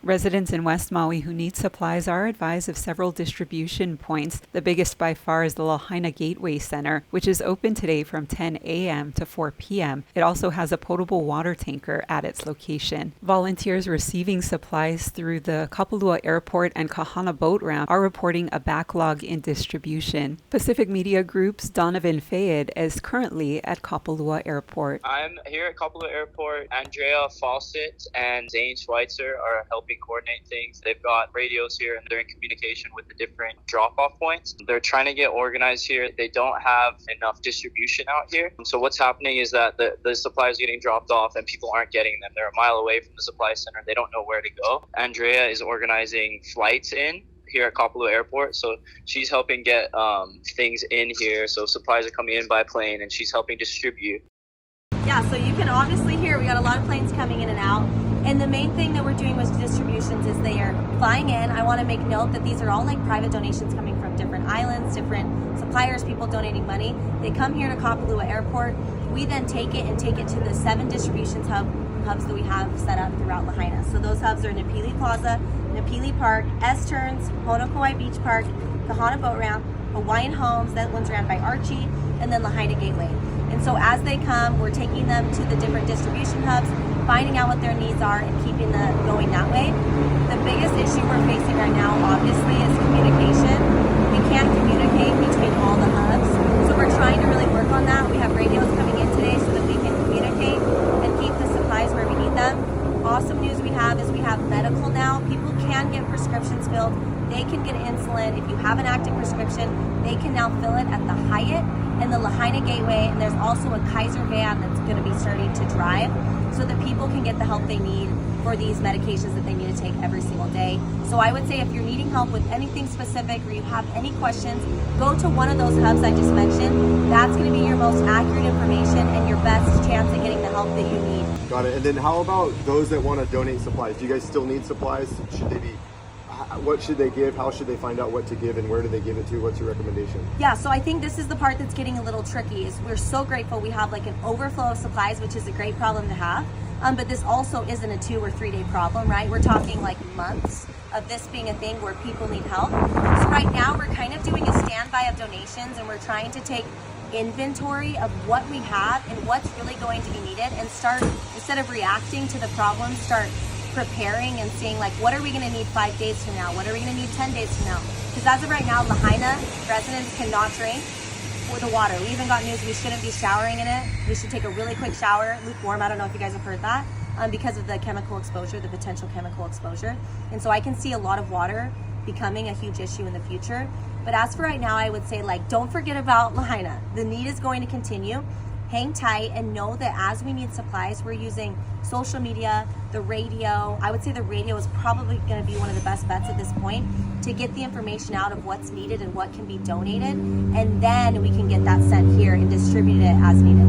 Residents in West Maui who need supplies are advised of several distribution points. The biggest by far is the Lahaina Gateway Center, which is open today from 10 a.m. to 4 p.m. It also has a potable water tanker at its location. Volunteers receiving supplies through the Kapalua Airport and Kahana boat ramp are reporting a backlog in distribution. Pacific Media Group's Donovan Fayed is currently at Kapalua Airport. I'm here at Kapalua Airport. Andrea Fawcett and Zane Schweitzer are helping coordinate things. They've got radios here and they're in communication with the different drop-off points. They're trying to get organized here. They don't have enough distribution out here. So what's happening is that the supplies are getting dropped off and people aren't getting them. They're a mile away from the supply center. They don't know where to go. Andrea is organizing flights in here at Kapalua Airport, so she's helping get things in here. So supplies are coming in by plane and she's helping distribute. Yeah, so you can obviously hear we got a lot of planes coming in and out. And the main thing that we're doing with distributions is they are flying in. I want to make note that these are all like private donations coming from different islands, different suppliers, people donating money. They come here to Kapalua Airport. We then take it to the 7 distribution hubs that we have set up throughout Lahaina. So those hubs are Napili Plaza, Napili Park, S-Turns, Honokowai Beach Park, Kahana Boat Ramp, Hawaiian Homes, that one's ran by Archie, and then Lahaina Gateway. And so as they come, we're taking them to the different distribution hubs, finding out what their needs are and keeping going that way. The biggest issue we're facing right now, obviously, is communication. We can't communicate between all the hubs. So we're trying to really work on that. We have radios coming in today so that we can communicate and keep the supplies where we need them. Awesome news we have is we have medical now. People can get prescriptions filled. They can get insulin. If you have an active prescription, they can now fill it at the Hyatt and the Lahaina Gateway, and there's also a Kaiser van that's going to be starting to drive so that people can get the help they need for these medications that they need to take every single day. So I would say if you're needing help with anything specific or you have any questions, go to one of those hubs I just mentioned. That's going to be your most accurate information and your best chance at getting the help that you need. Got it. And then how about those that want to donate supplies? Do you guys still need supplies? What should they give? How should they find out what to give and where do they give it to? What's your recommendation? Yeah, so I think this is the part that's getting a little tricky is we're so grateful we have like an overflow of supplies, which is a great problem to have. But this also isn't a 2 or 3 day problem, right? We're talking like months of this being a thing where people need help. So right now we're kind of doing a standby of donations and we're trying to take inventory of what we have and what's really going to be needed and start, instead of reacting to the problem, start preparing and seeing like what are we going to need 5 days from now, what are we going to need 10 days from now, because as of right now Lahaina residents cannot drink the water. We even got news we shouldn't be showering in it. We should take a really quick shower, lukewarm. I don't know if you guys have heard that, because of the chemical exposure, the potential chemical exposure. And so I can see a lot of water becoming a huge issue in the future. But as for right now, I would say like don't forget about Lahaina. The need is going to continue. Hang tight and know that as we need supplies, we're using social media, the radio. I would say the radio is probably going to be one of the best bets at this point to get the information out of what's needed and what can be donated. And then we can get that sent here and distributed it as needed.